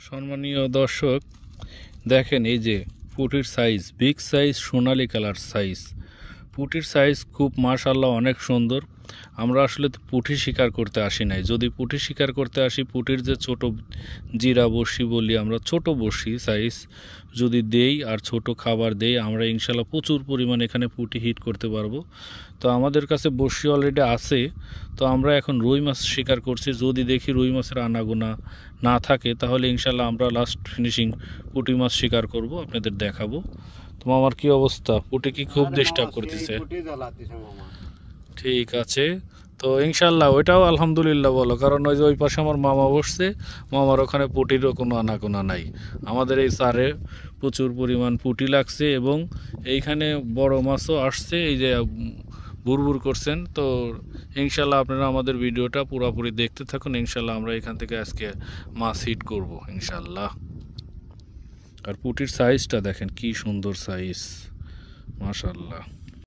সম্মানীয় দর্শক দেখেন এই যে পুঁটির সাইজ বিগ সাইজ সোনালী কালার সাইজ পুঁটির সাইজ খুব মাশাআল্লাহ অনেক সুন্দর। আমরা আসলে পুঁটি শিকার করতে আসি নাই, যদি পুঁটি শিকার করতে আসি পুঁটির যে ছোট জিরা বড়শি বলি আমরা, ছোট বড়শি সাইজ যদি দেই আর ছোট খাবার দেই আমরা ইনশাল্লাহ প্রচুর পরিমাণ এখানে পুঁটি হিট করতে পারবো। তো আমাদের কাছে বড়শি অলরেডি আছে, তো আমরা এখন রুই মাছ শিকার করছি। যদি দেখি রুই মাছের আনাগোনা না থাকে তাহলে ইনশাল্লাহ আমরা লাস্ট ফিনিশিং পুঁটি মাছ শিকার করব, আপনাদের দেখাবো। তো আমার কি অবস্থা, পুঁটি কি খুব ডিস্টার্ব করতেছে? ঠিক আছে, তো ইনশাল্লাহ ওইটাও আলহামদুলিল্লাহ বলো, কারণ ওই যে ওই পাশে আমার মামা বসছে, মামার ওখানে পুঁটিরও কোনো আনাগোনা নাই। আমাদের এই চারে প্রচুর পরিমাণ পুঁটি লাগছে এবং এইখানে বড় মাছও আসছে, এই যে বুরবুর করছেন। তো ইনশাল্লাহ আপনারা আমাদের ভিডিওটা পুরোপুরি দেখতে থাকুন, ইনশাল্লাহ আমরা এখান থেকে আজকে মাছ হিট করব ইনশাল্লাহ। আর পুঁটির সাইজটা দেখেন কি সুন্দর সাইজ, মাশাআল্লাহ।